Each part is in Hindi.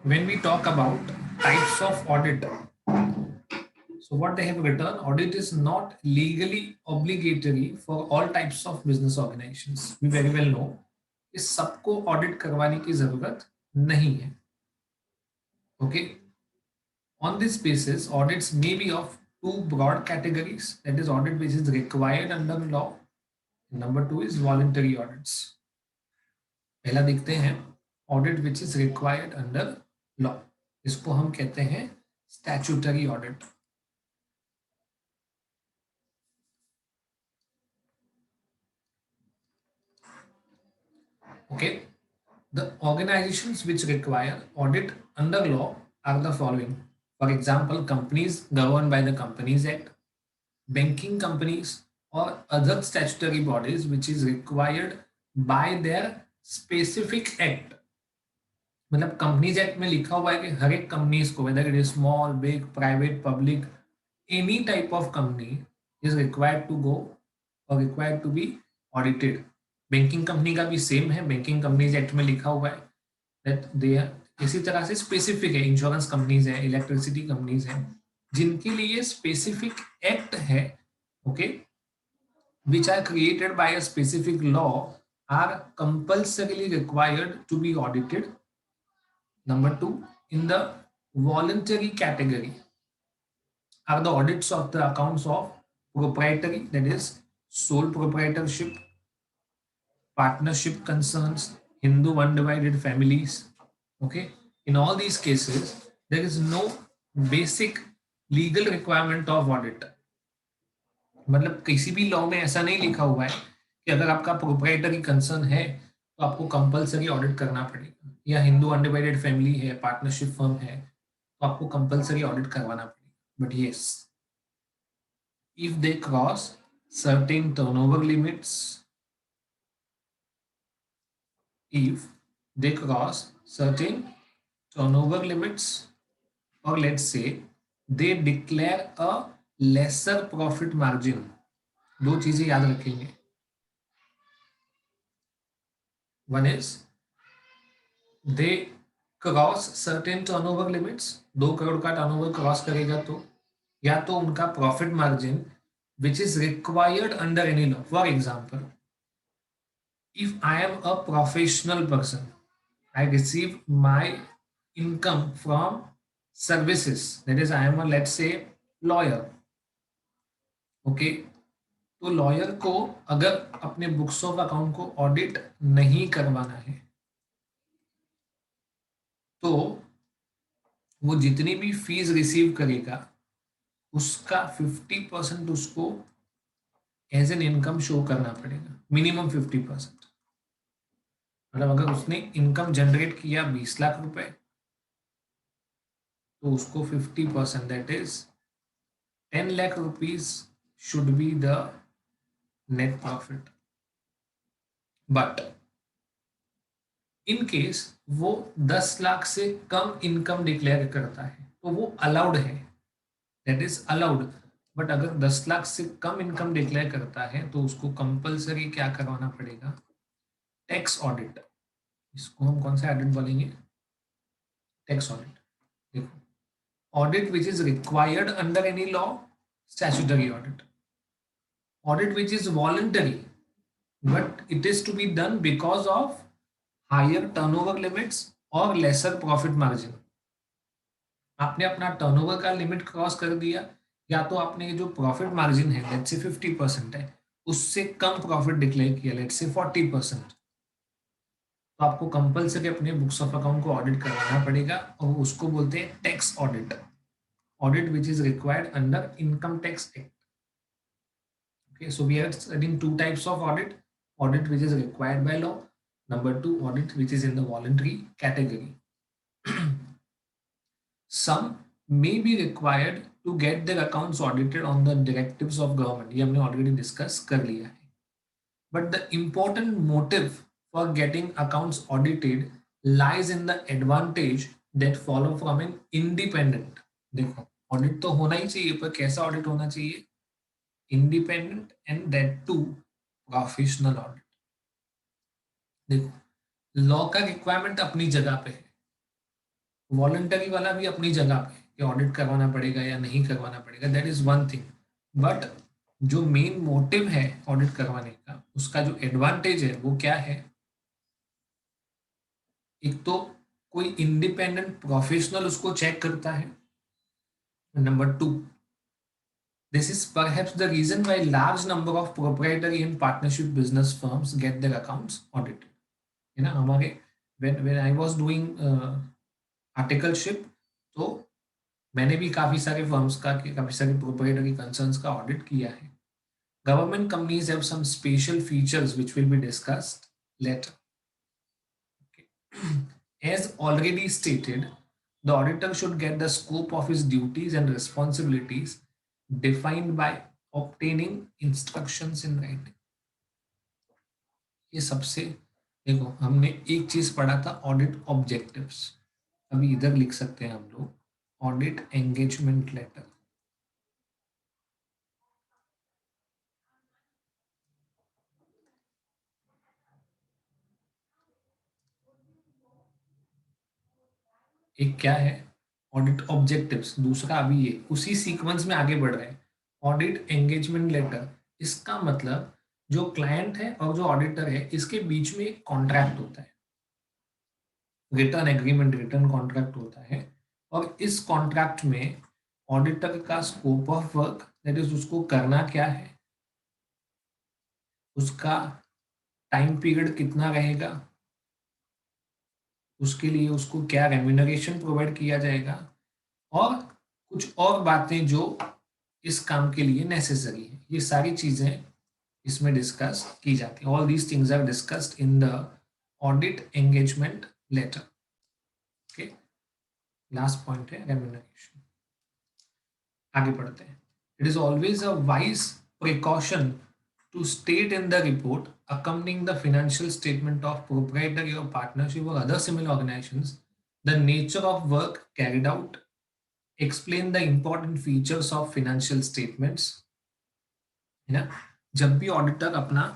when we talk about types of audit, so what they have written, audit is not legally obligatory for all types of business organizations. We very well know इस सबको ऑडिट करवाने की जरूरत नहीं है. Okay. On this basis, audits may be of two broad categories. That is, audit which is required under law. Number two is voluntary audits. पहला देखते हैं audit which is required under law. इसको हम कहते हैं statutory audit. Okay. The organizations which require audit under law are the following. For example, companies governed by the Companies Act, banking companies, or other statutory bodies which is required by their specific act. मतलब कंपनीज एक्ट में लिखा हुआ है कि हर एक कंपनीज को, whether it is small, big, private, public, any type of company is required to go और required to be audited. Banking company का भी सेम है, बैंकिंग कंपनीज एक्ट में लिखा हुआ है दैट दे आर. इसी तरह से स्पेसिफिक है, इंश्योरेंस कंपनीज है, इलेक्ट्रिसिटी कंपनीज है, जिनके लिए स्पेसिफिक एक्ट है. Okay. Which are created by a specific law are compulsorily required to be audited. Number two, in the voluntary category are the audits of the accounts of proprietary, that is sole proprietorship, partnership concerns, Hindu undivided families. Okay. In all these cases, there is no basic legal requirement of audit. मतलब किसी भी लॉ में ऐसा नहीं लिखा हुआ है कि अगर आपका प्रोप्राइटरी कंसर्न है तो आपको कंपलसरी ऑडिट करना पड़ेगा, या हिंदू अनडिवाइडेड फैमिली है, पार्टनरशिप फर्म है, तो आपको कंपलसरी ऑडिट करवाना पड़ेगा. But yes, if they cross certain turnover limits, if they cross certain turnover limits, or let's say they declare a lesser profit margin. दो चीजें याद रखेंगे. One is they cross certain turnover limits, 2 crore का टर्नओवर क्रॉस करेगा तो, या तो उनका profit margin which is required under any law. For example, if I am a professional person, I receive my income from services, that is I am a let's say lawyer. Okay. तो लॉयर को अगर अपने बुक्स ऑफ अकाउंट को ऑडिट नहीं करवाना है तो वो जितनी भी फीस रिसीव करेगा उसका 50% उसको एज एन इनकम शो करना पड़ेगा, मिनिमम 50%. मतलब अगर उसने इनकम जनरेट किया 20 लाख रुपए तो उसको 50%, that is 10 lakh rupees should be the net profit. But in case वो 10 लाख से कम इनकम डिक्लेयर करता है तो वो अलाउड है, दैट इज अलाउड. बट अगर 10 लाख से कम इनकम डिक्लेयर करता है तो उसको कंपलसरी क्या करवाना पड़ेगा? Tax audit. इसको हम कौन सा ऑडिट बोलेंगे? Tax audit. देखो, audit which is required under any law, statutory audit. Audit which is voluntary but it is to be done because of higher turnover limits और लेसर प्रॉफिट मार्जिन. आपने अपना टर्नओवर का लिमिट क्रॉस कर दिया, या तो आपने जो प्रॉफिट मार्जिन है लेट्स से 50% है, उससे कम प्रॉफिट डिक्लेयर किया, लेट्स से 40%, तो आपको कंपलसरी अपने बुक्स ऑफ अकाउंट को ऑडिट करवाना पड़ेगा और उसको बोलते हैं tax audit. Audit which is required under income tax act. Okay, so we are studying two types of audit. Audit which is required by law. Number two, audit which is in the voluntary category. Some may be required to get their accounts audited on the directives of government. ये हमने already discuss कर लिया है. But the important motive for getting accounts audited lies in the advantage that follow from an independent. देखो, audit तो होना ही चाहिए, पर कैसा audit होना चाहिए? Independent and that too professional audit. देखो, लॉ का रिक्वायरमेंट अपनी जगह पे है, वॉलंटरी वाला भी अपनी जगह पे कि ऑडिट करवाना पड़ेगा या नहीं करवाना पड़ेगा, that is one thing. But जो मेन मोटिव है ऑडिट करवाने का, उसका जो एडवांटेज है वो क्या है? एक तो कोई इंडिपेंडेंट प्रोफेशनल उसको चेक करता है। Number two, this is perhaps the reason why large number of proprietary and partnership business firms get their accounts audited. है ना, हमारे when I was doing articleship, तो मैंने भी काफ़ी सारे फर्म्स का, काफ़ी सारे प्रोप्राइटरी कंसर्न्स का ऑडिट किया है। Government companies have some special features which will be discussed later. Okay. As already stated, the auditor should get the scope of his duties and responsibilities defined by obtaining instructions in writing. ये सबसे, देखो हमने एक चीज पढ़ा था ऑडिट ऑब्जेक्टिव्स, अभी इधर लिख सकते हैं हम लोग ऑडिट एंगेजमेंट लेटर। एक क्या है ऑडिट ऑब्जेक्टिव्स, दूसरा अभी ये उसी सीक्वेंस में आगे बढ़ रहे हैं ऑडिट एंगेजमेंट लेटर। इसका मतलब जो क्लाइंट है और जो ऑडिटर है इसके बीच में एक कॉन्ट्रैक्ट होता है, रिटर्न एग्रीमेंट, रिटर्न कॉन्ट्रैक्ट होता है। और इस कॉन्ट्रैक्ट में ऑडिटर का scope of work, that is उसको करना क्या है, उसका टाइम पीरियड कितना रहेगा, उसके लिए उसको क्या रेम्यूनरेशन प्रोवाइड किया जाएगा, और कुछ और बातें जो इस काम के लिए नेसेसरी है, ये सारी चीजें इसमें डिस्कस की जाती है। All these things are discussed in the audit engagement letter. Okay, last point है रेम्यूनरेशन। आगे बढ़ते हैं। It is always a wise precaution to state in the report accompanying the financial statement of proprietary or partnership or other similar organizations the nature of work carried out, explain the important features of financial statements, है ना। जब भी ऑडिटर अपना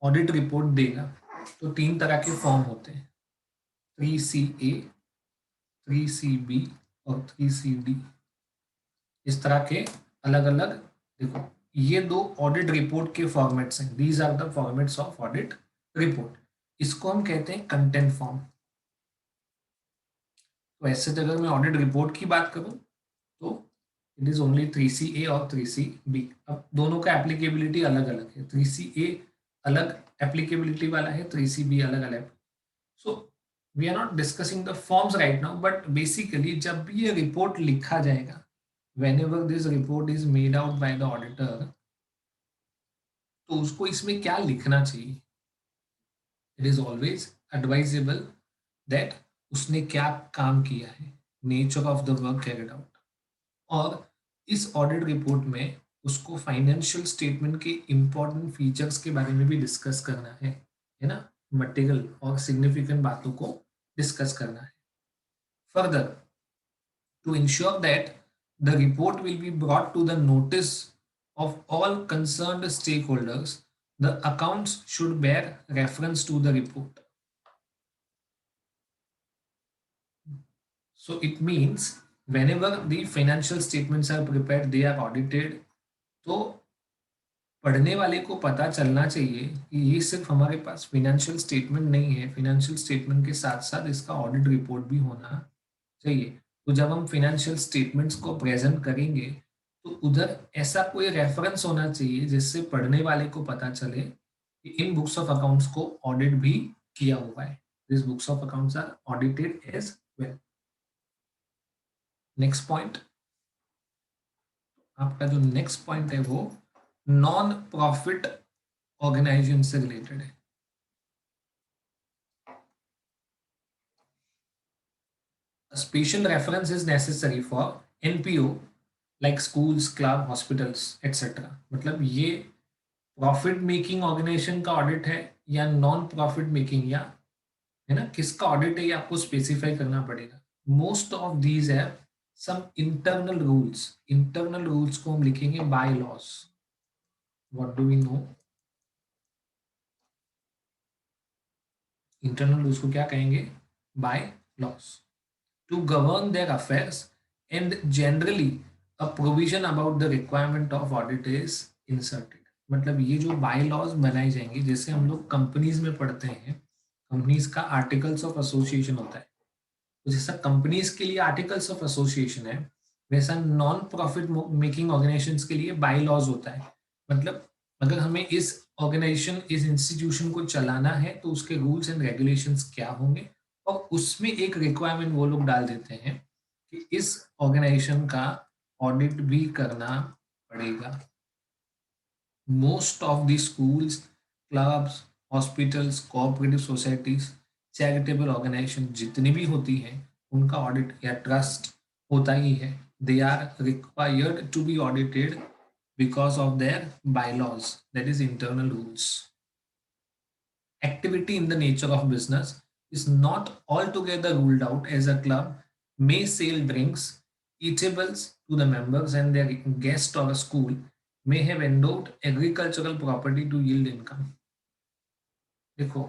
ऑडिट रिपोर्ट देगा तो तीन तरह के फॉर्म होते हैं, 3CA, 3CB और 3CD। इस तरह के अलग अलग, देखो ये दो ऑडिट रिपोर्ट के फॉर्मेट्स हैं, these are the formats of audit report. इसको हम कहते हैं कंटेंट फॉर्म। तो ऐसे अगर मैं ऑडिट रिपोर्ट की बात करूं तो इट इज ओनली 3CA और 3CB। अब दोनों का एप्लीकेबिलिटी अलग अलग है, 3CA अलग एप्लीकेबिलिटी वाला है, 3CB अलग अलग। So we are not discussing the forms right now, but basically जब भी ये रिपोर्ट लिखा जाएगा, whenever this report is made out by the auditor, तो उसको इसमें क्या लिखना चाहिए? It is always advisable that उसने क्या काम किया है, nature of the work carried out. और इस ऑडिट रिपोर्ट में उसको फाइनेंशियल स्टेटमेंट के इंपॉर्टेंट फीचर्स के बारे में भी डिस्कस करना है ना, मटेरियल और सिग्निफिकेंट बातों को डिस्कस करना है। Further, to ensure that the report will be brought to the notice of all concerned stakeholders, the accounts should bear reference to the report. So it means whenever the financial statements are prepared, they are audited, तो पढ़ने वाले को पता चलना चाहिए कि ये सिर्फ हमारे पास फाइनेंशियल स्टेटमेंट नहीं है, फाइनेंशियल स्टेटमेंट के साथ साथ इसका ऑडिट रिपोर्ट भी होना चाहिए। तो जब हम फाइनेंशियल स्टेटमेंट्स को प्रेजेंट करेंगे तो उधर ऐसा कोई रेफरेंस होना चाहिए जिससे पढ़ने वाले को पता चले कि इन बुक्स ऑफ अकाउंट्स को ऑडिट भी किया हुआ है। This books of accounts are audited as well. Next point, आपका जो नेक्स्ट पॉइंट है वो नॉन प्रॉफिट ऑर्गेनाइजेशन से रिलेटेड है। A special reference is necessary for NPO like schools, club, hospitals, etc. मतलब ये प्रॉफिट मेकिंग ऑर्गेनाइजेशन का ऑडिट है या नॉन प्रॉफिट मेकिंग, या है ना किसका ऑडिट है ये आपको स्पेसिफाई करना पड़ेगा। मोस्ट ऑफ दीज है some internal rules. Internal rules को हम लिखेंगे bylaws. What do we know, internal rules को क्या कहेंगे? Bylaws. to govern their affairs, and generally a provision about the requirement of audit is inserted. मतलब ये जो बाय लॉज बनाए जाएंगे, जैसे हम लोग कंपनीज में पढ़ते हैं, कंपनीज का आर्टिकल्स ऑफ एसोसिएशन होता है, तो जैसा कंपनीज के लिए आर्टिकल्स ऑफ एसोसिएशन है, वैसा नॉन प्रॉफिट मेकिंग ऑर्गेनाइजेशंस के लिए बाय लॉज होता है। मतलब अगर हमें इस ऑर्गेनाइजेशन, इस इंस्टीट्यूशन को चलाना है तो उसके रूल्स एंड रेगुलेशंस क्या होंगे, और उसमें एक रिक्वायरमेंट वो लोग डाल देते हैं कि इस ऑर्गेनाइजेशन का ऑडिट भी करना पड़ेगा। Most of the schools, clubs, hospitals, cooperative societies, charitable organisation जितनी भी होती हैं, उनका ऑडिट या ट्रस्ट होता ही है। They are required to be audited because of their bylaws, that is internal rules. Activity in the nature of business is not altogether ruled out, as a club may sell drinks, eatables to the members and their guests, or a school may have endowed agricultural property to yield income. देखो,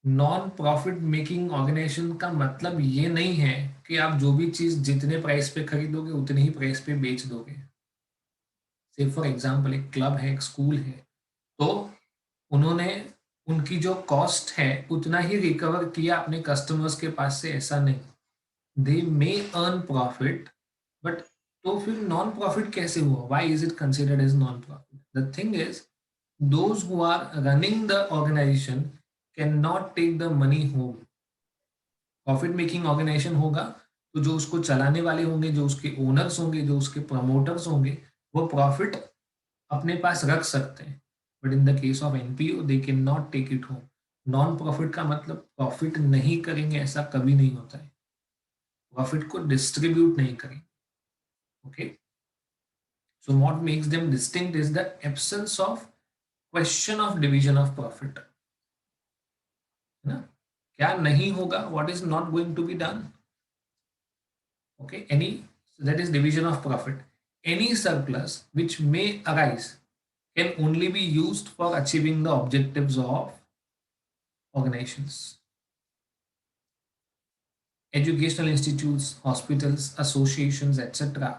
नॉन प्रॉफिट मेकिंग ऑर्गेनाइजेशन का मतलब ये नहीं है कि आप जो भी चीज जितने प्राइस पे खरीदोगे उतने ही प्राइस पे बेच दोगे। से फॉर एग्जाम्पल एक क्लब है, एक स्कूल है, तो उन्होंने उनकी जो कॉस्ट है उतना ही रिकवर किया अपने कस्टमर्स के पास से, ऐसा नहीं। They may earn profit, but तो फिर नॉन प्रॉफिट कैसे हुआ? Why is it considered as non profit? The thing is, those who are running the organisation can not take the money home. Profit making organisation होगा तो जो उसको चलाने वाले होंगे, जो उसके ओनर्स होंगे, जो उसके प्रमोटर्स होंगे, वो प्रॉफिट अपने पास रख सकते हैं। But in the case of NPO they can not take it home. Non profit का मतलब प्रॉफिट नहीं करेंगे, ऐसा कभी नहीं होता है। प्रॉफिट को डिस्ट्रीब्यूट नहीं करेंगे। Okay, so what makes them distinct is the absence of question of division of profit, है ना? क्या नहीं होगा? What is not going to be done? Okay, any, that is division of profit. Any surplus which may arise can only be used for achieving the objectives of organizations. Educational institutes, hospitals, associations, etc.,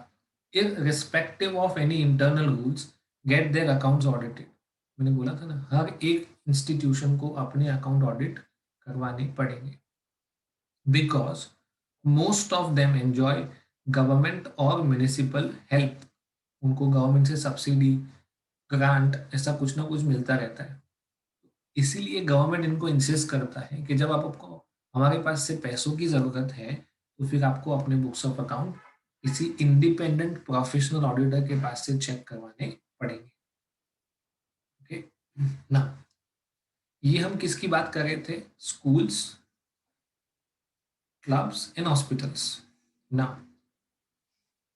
irrespective of any internal rules, get their accounts audited. मैंने बोला था ना, हर एक इंस्टीट्यूशन को अपने अकाउंट ऑडिट करवाने पड़ेंगे, because most of them enjoy government और म्यूनिसिपल हेल्प। उनको गवर्नमेंट से सब्सिडी, ग्रांट, ऐसा कुछ ना कुछ मिलता रहता है। इसीलिए गवर्नमेंट इनको इंसिस्ट करता है कि जब आपको हमारे पास से पैसों की ज़रूरत है तो फिर आपको अपने बुक्स ऑफ अकाउंट किसी इंडिपेंडेंट प्रोफेशनल ऑडिटर के पास से चेक करवाने पड़ेंगे। ओके ना, ये हम किसकी बात कर रहे थे? Schools, clubs and hospitals. ना,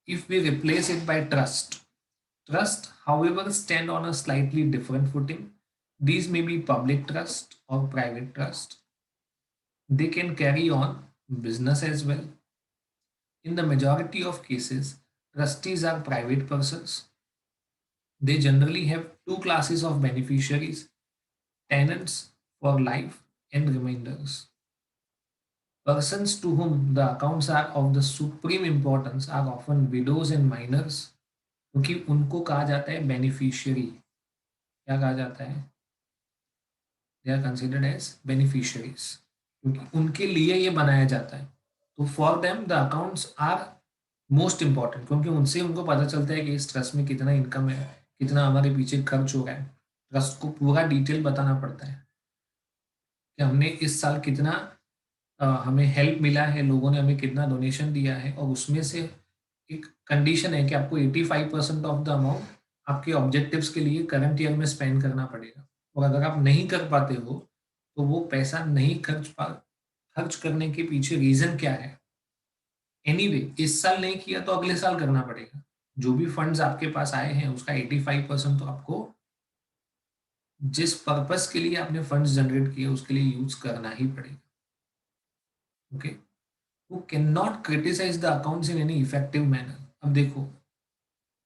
if we replace it by trust, trust, however, stand on a slightly different footing. These may be public trust or private trust. They can carry on business as well. In the majority of cases, trustees are private persons. They generally have two classes of beneficiaries: tenants for life and remainders. Persons to whom the accounts are of the supreme importance are often widows and minors, क्योंकि उनको कहा जाता है बेनिफिशियरी। क्या कहा जाता है? They are considered as beneficiaries, क्योंकि उनके लिए ये बनाया जाता है। तो for them the accounts are most important, क्योंकि उनसे उनको पता चलता है कि इस ट्रस्ट में कितना इनकम है, कितना हमारे पीछे खर्च हो रहा है। ट्रस्ट को पूरा डिटेल बताना पड़ता है कि हमने इस साल कितना, हमें हेल्प मिला है, लोगों ने हमें कितना डोनेशन दिया है, और उसमें से एक कंडीशन है कि आपको 85% ऑफ द अमाउंट आपके ऑब्जेक्टिव्स के लिए करंट ईयर में स्पेंड करना पड़ेगा। और अगर आप नहीं कर पाते हो तो वो पैसा नहीं खर्च करने के पीछे रीजन क्या है? एनीवे, इस साल नहीं किया तो अगले साल करना पड़ेगा। जो भी फंड्स आपके पास आए हैं उसका 85% तो आपको जिस पर्पस के लिए आपने फंड्स जनरेट किए उसके लिए यूज करना ही पड़ेगा। ओके, वो can not criticise the accounts in any effective manner. अब देखो,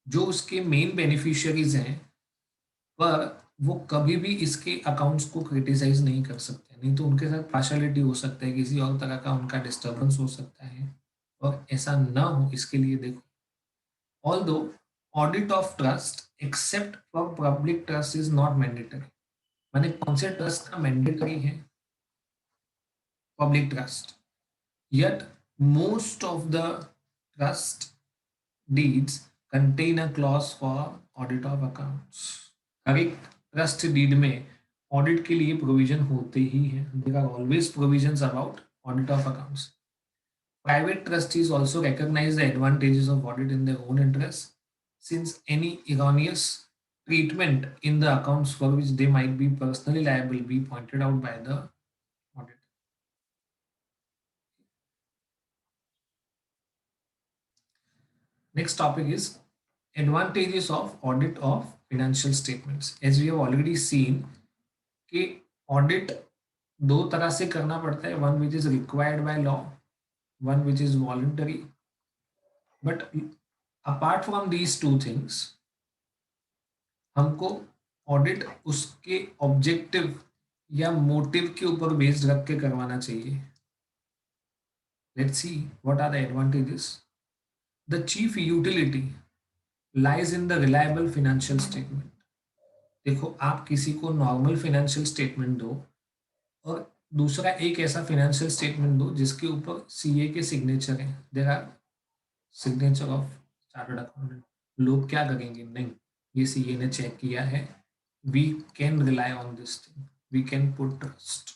जो उसके मेन बेनिफिशियरीज हैं, पर वो कभी भी इसके अकाउंट्स को क्रिटिसाइज नहीं कर सकते, नहीं तो उनके साथ पार्शलिटी हो सकता है, किसी और तरह का उनका डिस्टर्बेंस हो सकता है। और ऐसा ना हो इसके लिए देखो, although audit of trust except for public trust is not mandatory. माने कौन से ट्रस्ट का मैंडेटरी है? Public trust. Yet, most of the trust deeds contain a clause for audit of accounts. हर एक ट्रस्ट डीड में ऑडिट के लिए प्रोविजन होते ही हैं. There are always provisions about audit of accounts. Private trustees also recognize the advantages of audit in their own interest, since any erroneous treatment in the accounts for which they might be personally liable be pointed out by the audit. Next topic is advantages of audit of financial statements. As we have already seen कि audit दो तरह से करना पड़ता है, one which is required by law, one which is voluntary. But apart from these two things, हमको ऑडिट उसके ऑब्जेक्टिव या मोटिव के ऊपर बेस्ड रख के करवाना चाहिए. Let's see what are the advantages. The chief utility lies in the reliable financial statement. देखो, आप किसी को नॉर्मल फाइनेंशियल स्टेटमेंट दो और दूसरा एक ऐसा फाइनेंशियल स्टेटमेंट दो जिसके ऊपर सीए के सिग्नेचर हैं. There are signature of chartered accountant. लोग क्या करेंगे? नहीं, ये सीए ने चेक किया है, we can rely on this thing, we can put trust.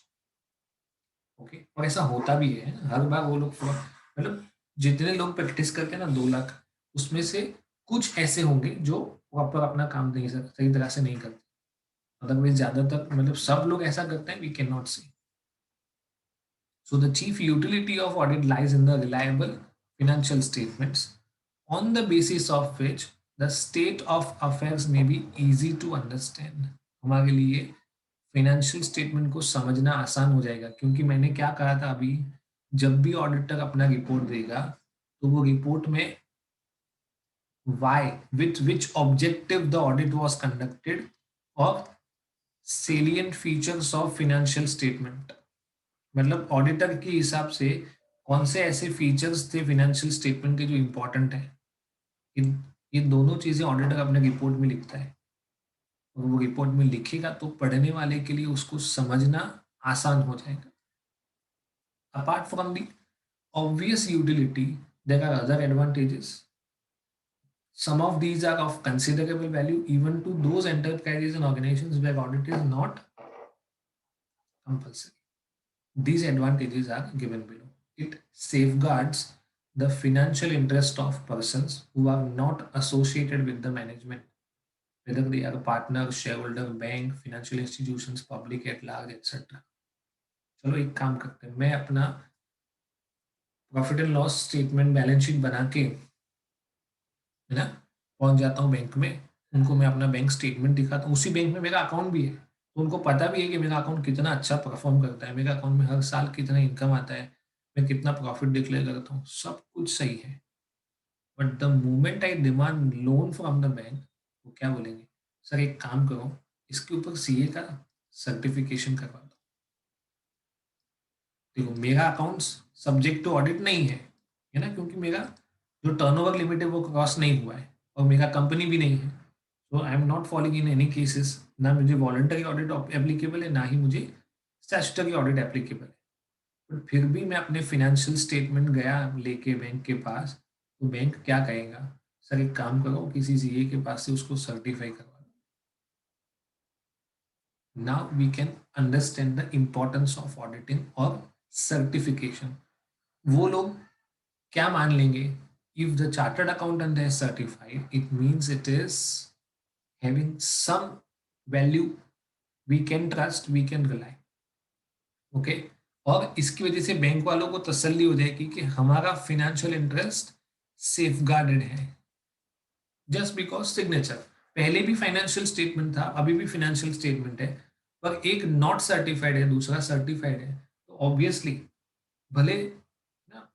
Okay, और ऐसा होता भी है हर बार. वो लोग मतलब जितने लोग प्रैक्टिस करते हैं ना 2 लाख, उसमें से कुछ ऐसे होंगे जो प्रॉपर अपना काम नहीं सही तरह से नहीं करते. अदरवाइज ज्यादातर मतलब सब लोग ऐसा करते हैं, वी कैन नॉट से. So the chief utility of audit lies in the reliable financial statements, on the basis of which the state of affairs may be easy to understand. हमारे लिए फाइनेंशियल स्टेटमेंट को समझना आसान हो जाएगा, क्योंकि मैंने क्या कहा था अभी, जब भी ऑडिटर अपना रिपोर्ट देगा तो वो रिपोर्ट में why, with which objective the audit was conducted, or salient features of financial statement. मतलब ऑडिटर के हिसाब से कौन से ऐसे फीचर्स थे फाइनेंशियल स्टेटमेंट के जो इंपॉर्टेंट है. ये ये दोनों चीजें ऑडिटर अपने रिपोर्ट में लिखता है, और वो रिपोर्ट में लिखेगा तो पढ़ने वाले के लिए उसको समझना आसान हो जाएगा. Apart from the obvious utility, there are other advantages. Some of these are of considerable value even to those enterprises and organizations where audit is not compulsory. These advantages are given below. It safeguards the financial interest of persons who are not associated with the management, whether they are a partner, shareholder, bank, financial institutions, public at large, etc. चलो एक काम करते हैं, मैं अपना profit and loss statement balance sheet बना के, है ना, पहुंच जाता हूँ बैंक में. उनको मैं अपना बैंक स्टेटमेंट दिखाता हूँ. उसी बैंक में मेरा अकाउंट भी है, तो उनको पता भी है कि मेरा अकाउंट कितना अच्छा परफॉर्म करता है, मेरे अकाउंट में हर साल कितना इनकम आता है, मैं कितना प्रॉफिट डिक्लेयर करता हूँ, सब कुछ सही है. But the moment I demand loan from the bank, वो क्या बोलेंगे? सर एक काम करो, इसके ऊपर सीए का सर्टिफिकेशन करवा दो. देखो, मेरा अकाउंट सब्जेक्ट टू ऑडिट नहीं है ना, क्योंकि मेरा जो टर्नओवर लिमिट है वो क्रॉस नहीं हुआ है, और मेरा कंपनी भी नहीं है. So I am not following in any cases. ना मुझे वॉलंटरी ऑडिट एप्लीकेबल है, ना ही मुझे स्टैट्यूटरी ऑडिट एप्लीकेबल है. बट फिर भी मैं अपने फाइनेंशियल स्टेटमेंट गया लेके बैंक के पास, तो बैंक क्या कहेगा? सर एक काम करो, किसी सीए के पास से उसको सर्टिफाई करवा दो. Now we can understand the importance of auditing और सर्टिफिकेशन. वो लोग क्या मान लेंगे? इफ द चार्टर्ड अकाउंटेंट है certified, it means it is having some value, we can trust, we can rely. Okay, और इसकी वजह से बैंक वालों को तसल्ली हो जाएगी कि हमारा फाइनेंशियल इंटरेस्ट सेफ गार्डेड है. जस्ट बिकॉज सिग्नेचर, पहले भी फाइनेंशियल स्टेटमेंट था, अभी भी फाइनेंशियल स्टेटमेंट है, पर एक नॉट सर्टिफाइड है, दूसरा सर्टिफाइड है, तो ऑब्वियसली भले ना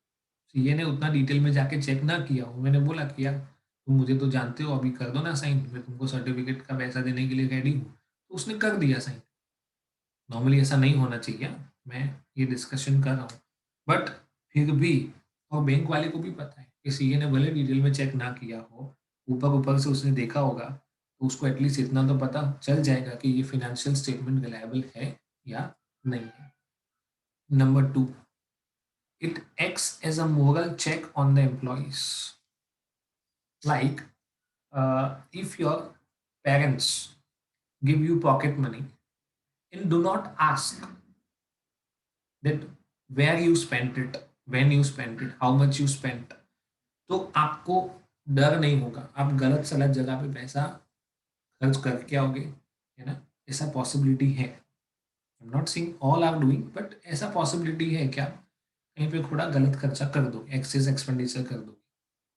सीए ने उतना डिटेल में जाके चेक ना किया हो, मैंने बोला किया तुम मुझे तो जानते हो, अभी कर दो ना साइन, मैं तुमको सर्टिफिकेट का पैसा देने के लिए रेडी हूँ, तो उसने कर दिया साइन. नॉर्मली ऐसा नहीं होना चाहिए, मैं ये डिस्कशन कर रहा हूँ. बट फिर भी और बैंक वाले को भी पता है कि सीए ने भले डिटेल में चेक ना किया हो, ऊपर ऊपर से उसने देखा होगा, तो उसको एटलीस्ट इतना तो पता चल जाएगा कि ये फाइनेंशियल स्टेटमेंट रिलायबल है या नहीं है। Number two, it acts as a moral check on the employees. Like, if your parents give you pocket money and do not ask that where you spent it, when you spent it, how much you spent, तो आपको डर नहीं होगा आप गलत सलत जगह पे पैसा खर्च करके आओगे, है ना। ऐसा पॉसिबिलिटी है, I am not saying all are doing, but ऐसा पॉसिबिलिटी है कि आप कहीं पे थोड़ा गलत खर्चा कर दो, एक्सेस एक्सपेंडिचर कर दो।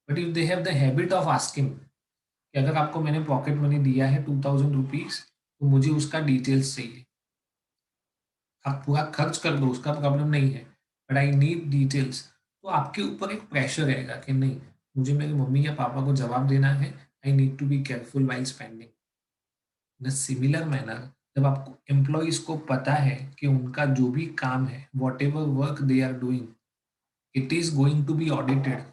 But if they have the habit of asking कि अगर आपको मैंने पॉकेट मनी दिया है 2000 रुपीज, तो मुझे उसका डिटेल्स चाहिए, आप पूरा खर्च कर दो, उसका प्रॉब्लम नहीं है, बट आई नीड डिटेल्स। तो आपके ऊपर एक प्रेशर रहेगा कि नहीं, मुझे मेरे मम्मी या पापा को जवाब देना है, I need to be careful while spending. In similar manner, जब आपको एम्प्लॉयज को पता है कि उनका जो भी काम है, whatever work they are doing, it is going to be audited,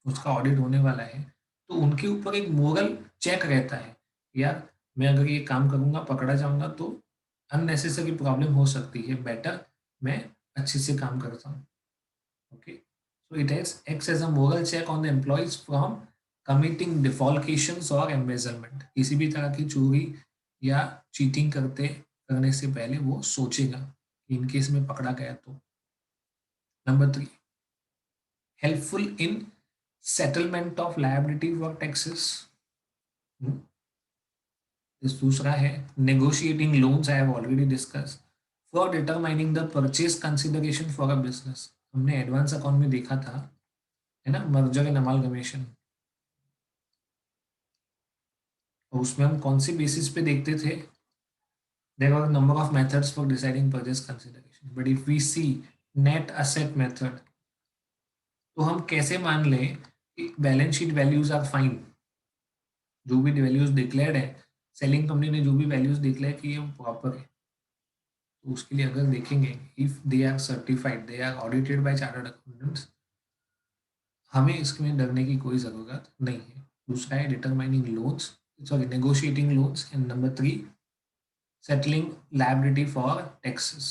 उसका ऑडिट होने वाला है, तो उनके ऊपर एक मोरल चेक रहता है, यार मैं अगर ये काम करूंगा पकड़ा जाऊंगा तो अननेसेसरी प्रॉब्लम हो सकती है, बेटर मैं अच्छे से काम करता हूँ। Okay, so it has acts as a moral check on the employees from committing defalcations और एम्बेजलमेंट। किसी भी तरह की चोरी या चीटिंग करने से पहले वो सोचेगा कि इन केस में पकड़ा गया तो। Number three, helpful in settlement of liability for taxes. Hmm. इस दूसरा है negotiating loans, I have already discussed. For determining the purchase consideration for a business, हमने एडवांस अकाउंट में देखा था, है ना, मर्जर एंड अमालगमेशन। और उसमें हम कौन सी बेसिस पे देखते थे, there are a number of methods for deciding purchase consideration, but if we see net asset method, तो हम कैसे मान लें कि balance sheet values are fine, जो भी वैल्यूज डिक्लेयर्ड है, सेलिंग कंपनी ने जो भी वैल्यूज डिक्लेयर की है वो प्रॉपर है। तो उसके लिए अगर देखेंगे, if they are certified, they are audited by chartered accountants, हमें इसमें डरने की कोई ज़रूरत नहीं है। दूसरा है determining loans, sorry negotiating loans, and number three settling liability for taxes.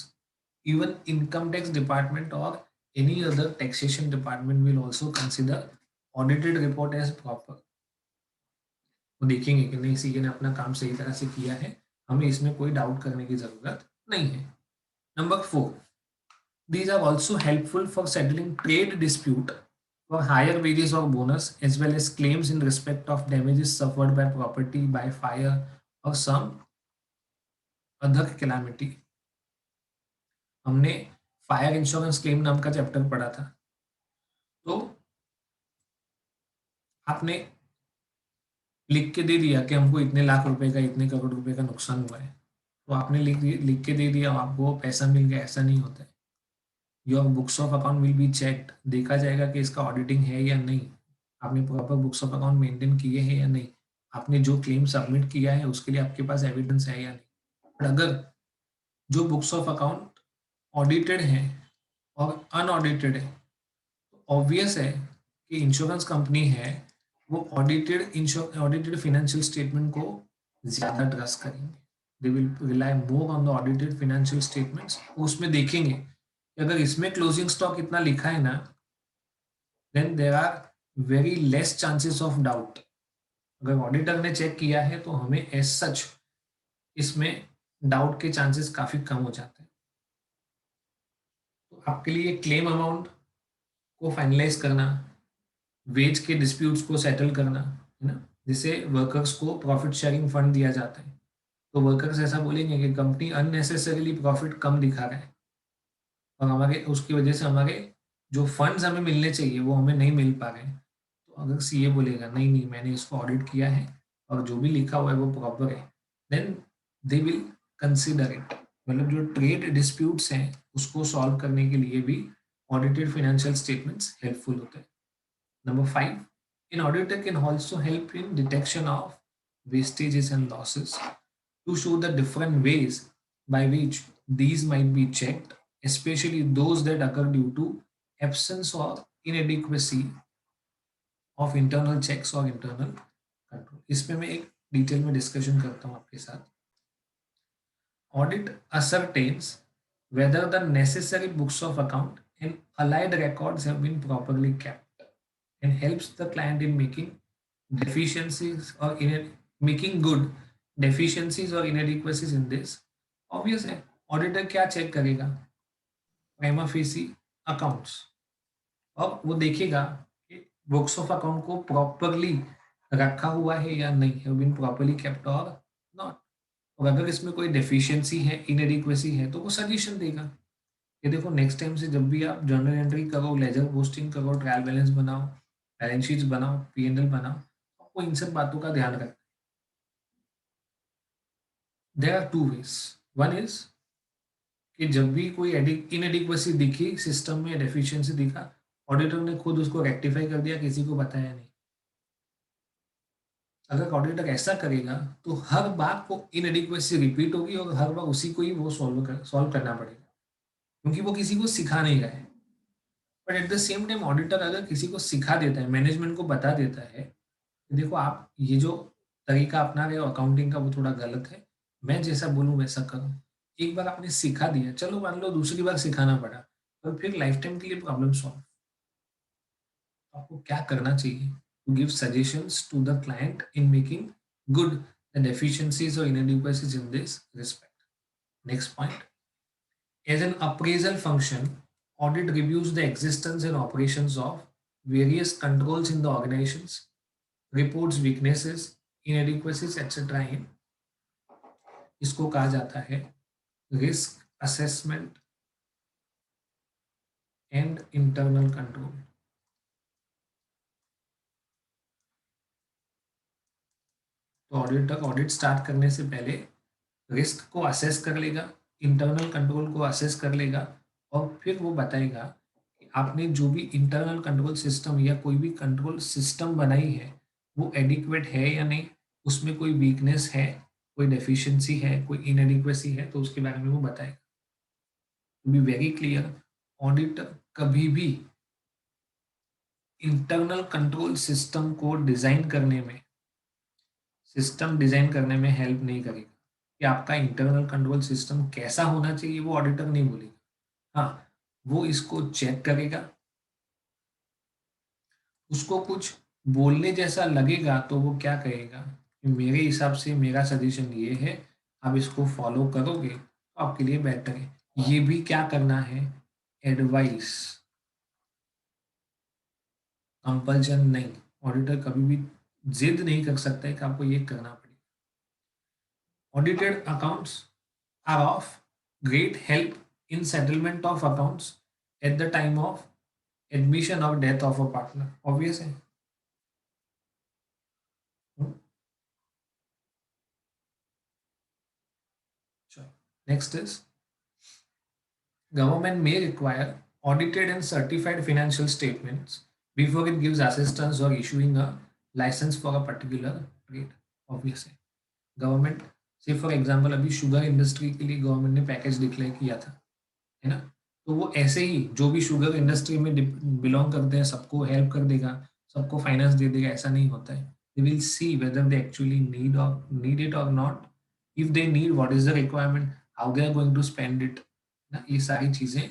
Even income tax department or any other taxation department will also consider audited report as proper. वो देखेंगे कि नहीं सीए ने अपना काम सही तरह से किया है, हमें इसमें कोई डाउट करने की जरूरत नहीं है। Number four, these are also helpful for settling trade dispute for higher wages or bonus, as well as claims in respect of damages suffered by property by fire or some other calamity। हमने फायर इंश्योरेंस क्लेम नाम का चैप्टर पढ़ा था, तो आपने लिख के दे दिया कि हमको इतने लाख रुपए का, इतने करोड़ रुपए का नुकसान हुआ है, तो आपने लिख के दे दिया, आपको पैसा मिल गया, ऐसा नहीं होता है। Your books of account will be checked, देखा जाएगा कि इसका ऑडिटिंग है या नहीं, आपने proper books of account maintain किए हैं या नहीं, आपने जो क्लेम सबमिट किया है उसके लिए आपके पास एविडेंस है या नहीं। और अगर जो बुक्स ऑफ अकाउंट ऑडिटेड हैं और अनऑडिटेड है, तो ऑब्वियस है कि इंश्योरेंस कंपनी है वो ऑडिटेड फाइनेंशियल स्टेटमेंट को ज़्यादा ट्रस्ट करेंगे। They will rely more on the audited financial statements. उसमें देखेंगे कि अगर इसमें क्लोजिंग स्टॉक इतना लिखा है ना, then there are very less chances of doubt. अगर ऑडिटर ने चेक किया है तो हमें एज सच इसमें डाउट के चांसेस काफ़ी कम हो जाते हैं। तो आपके लिए क्लेम अमाउंट को फाइनलाइज करना, वेज के डिस्प्यूट्स को सेटल करना, है ना, जिसे वर्कर्स को प्रॉफिट शेयरिंग फंड दिया जाता है, तो वर्कर्स ऐसा बोलेंगे कि कंपनी अननेसेसरीली प्रॉफिट कम दिखा रहा है और हमारे उसकी वजह से हमारे जो फंड्स हमें मिलने चाहिए वो हमें नहीं मिल पा रहे हैं। तो अगर सीए बोलेगा नहीं नहीं मैंने इसको ऑडिट किया है और जो भी लिखा हुआ है वो प्रॉपर है, then they will consider it. मतलब जो ट्रेड डिस्प्यूट्स हैं उसको सॉल्व करने के लिए भी ऑडिटेड फाइनेंशियल स्टेटमेंट्स हेल्पफुल होते हैं। Number five, an auditor can also help in detection of wastages and losses to show the different ways by which these might be checked, especially those that occur due to absence or inadequacy of internal checks or internal control. इसमें मैं एक डिटेल में डिस्कशन करता हूँ आपके साथ. Audit ascertains whether the necessary books of account and allied records have been properly kept and helps the client in making deficiencies or making good deficiencies or inadequacies in this. Obvious है, ऑडिटर क्या चेक करेगा? प्राइमा फेसी अकाउंट्स, और वो देखेगा कि बुक्स ऑफ अकाउंट को प्रॉपरली रखा हुआ है या नहीं, हैव बीन प्रॉपरली केप्ट और नॉट. और अगर इसमें कोई डेफिशिएंसी है, इनएडिक्वेसी है, तो वो सजेशन देगा. ये देखो, नेक्स्ट टाइम से जब भी आप जर्नल एंट्री करो, लेजर पोस्टिंग करो, ट्रायल बैलेंस बनाओ, बैलेंस शीट्स बनाओ, पी&एल बनाओ, आपको इन सब बातों का ध्यान रखना है. There are two ways. One is कि जब भी कोई इनएडिक्वेसी दिखी सिस्टम में, डेफिशिएंसी दिखा, ऑडिटर ने खुद उसको रेक्टिफाई कर दिया, किसी को बताया नहीं. अगर ऑडिटर ऐसा करेगा तो हर बार वो इनएडिक्वेसी रिपीट होगी और हर बार उसी को ही वो सॉल्व करना पड़ेगा, क्योंकि वो किसी को सिखा नहीं रहा है. But at the same time auditor अगर किसी को सिखा देता है, मैनेजमेंट को बता देता है कि देखो आप ये जो तरीका अपना रहे हो अकाउंटिंग का वो थोड़ा गलत है, मैं जैसा बोलूँ वैसा करो. एक बार आपने सिखा दिया, चलो मान लो दूसरी बार सिखाना पड़ा, तो फिर लाइफ टाइम के लिए प्रॉब्लम सॉल्व. आपको क्या करना चाहिए? To give suggestions to the client in making good the deficiencies or inadequacies in this respect. Next point. As an appraisal function, audit reviews the existence and operations of various controls in the organizations, reports weaknesses, inadequacies, etc. in इसको कहा जाता है risk assessment and internal control. तो ऑडिटर ऑडिट स्टार्ट करने से पहले रिस्क को असेस कर लेगा, इंटरनल कंट्रोल को असेस कर लेगा, और फिर वो बताएगा कि आपने जो भी इंटरनल कंट्रोल सिस्टम या कोई भी कंट्रोल सिस्टम बनाई है वो एडिक्वेट है या नहीं, उसमें कोई वीकनेस है, कोई डेफिशिएंसी है, कोई इनएडिक्वेसी है, तो उसके बारे में वो बताएगा. To be very clear, auditor कभी भी इंटरनल कंट्रोल सिस्टम को डिजाइन करने में, सिस्टम डिजाइन करने में हेल्प नहीं करेगा. कि आपका इंटरनल कंट्रोल सिस्टम कैसा होना चाहिए वो ऑडिटर नहीं बोलेगा. हाँ, वो इसको चेक करेगा, उसको कुछ बोलने जैसा लगेगा तो वो क्या कहेगा कि मेरे हिसाब से मेरा सजेशन ये है, आप इसको फॉलो करोगे तो आपके लिए बेटर है. ये भी क्या करना है? एडवाइस, कंपल्शन नहीं. ऑडिटर कभी भी जिद नहीं कर सकता है कि आपको ये करना पड़ेगा. Audited accounts are of great help in settlement of accounts at the time of admission or death of a partner. Obvious है. Sure. Next is government may require audited and certified financial statements before it gives assistance or issuing a license for a particular trade. Obvious है. गवर्नमेंट से फॉर एग्जांपल अभी शुगर इंडस्ट्री के लिए गवर्नमेंट ने पैकेज डिक्लेयर किया था, है ना? तो वो ऐसे ही जो भी शुगर इंडस्ट्री में बिलोंग करते हैं सबको हेल्प कर देगा, सबको फाइनेंस दे देगा, ऐसा नहीं होता है. They will see whether they actually need it और not. If they need, what is the requirement, how they are going to spend it ना. ये सारी चीजें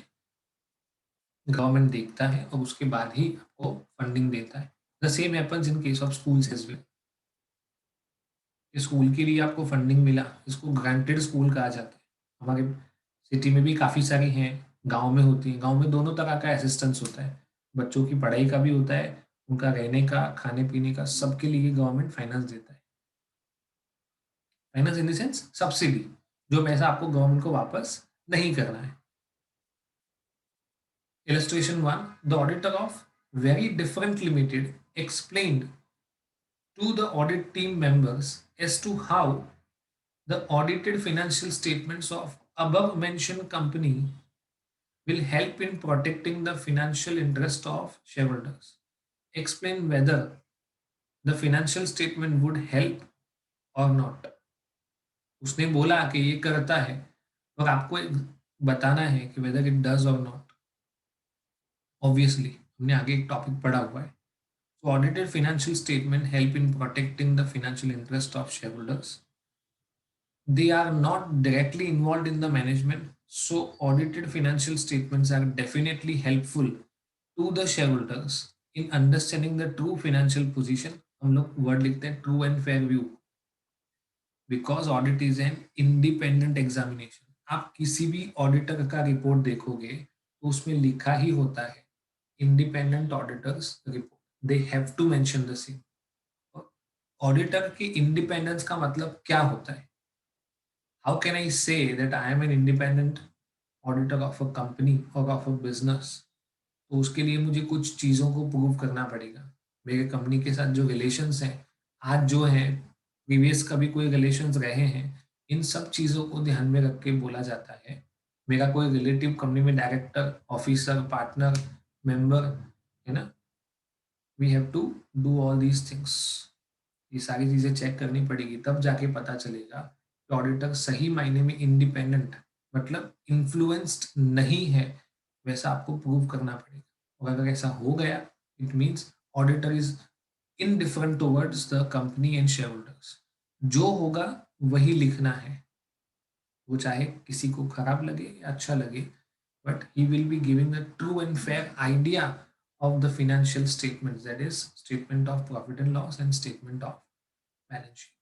गवर्नमेंट देखता है और उसके बाद ही आपको फंडिंग देता है. The same happens in case of schools as well. School के लिए आपको फंडिंग मिला, इसको ग्रांटेड स्कूल कहा जाता है. हमारे सिटी में भी काफ़ी सारी हैं, गांव में होती हैं. गांव में दोनों तरह का असिस्टेंस होता है, बच्चों की पढ़ाई का भी होता है, उनका रहने का, खाने पीने का, सबके लिए गवर्नमेंट फाइनेंस देता है. Finance in the sense subsidy, जो पैसा आपको गवर्नमेंट को वापस नहीं करना है. Illustration 1. The auditor of Very Different Limited explained to the audit team members as to how the audited financial statements of above mentioned company will help in protecting the financial interest of shareholders. Explain whether the financial statement would help or not. उसने बोला कि ये करता है और आपको बताना है कि whether it does or not. Obviously हमने आगे एक टॉपिक पढ़ा हुआ है. So audited financial statement help in protecting the financial interest of shareholders. They are not directly involved in the management, so audited financial statements are definitely helpful to the shareholders in understanding the true financial position. हम लोग वर्ड लिखते हैं true and fair view, because audit is an independent examination. आप किसी भी ऑडिटर का रिपोर्ट देखोगे तो उसमें लिखा ही होता है independent auditor's report. They have to mention the same. Auditor की इंडिपेंडेंस का मतलब क्या होता है? How can I say that I am an independent auditor of a company और ऑफ अ बिजनेस? तो उसके लिए मुझे कुछ चीज़ों को प्रूव करना पड़ेगा. मेरे कंपनी के साथ जो रिलेशंस हैं, आज जो हैं, प्रीवियस कभी कोई रिलेशंस रहे हैं, इन सब चीज़ों को ध्यान में रख के बोला जाता है. मेरा कोई रिलेटिव कंपनी में डायरेक्टर, ऑफिसर, पार्टनर, मेंबर है ना, we have to do all these things. ये सारी चीज़ें चेक करनी पड़ेगी, तब जाके पता चलेगा कि ऑडिटर सही मायने में इंडिपेंडेंट, मतलब इन्फ्लुएंस्ड नहीं है. वैसा आपको प्रूव करना पड़ेगा. और अगर ऐसा हो गया, it means auditor is indifferent towards the company and share holders. जो होगा वही लिखना है, वो चाहे किसी को खराब लगे या अच्छा लगे, but he will be giving the true and fair idea of the financial statements, that is statement of profit and loss and statement of balance sheet.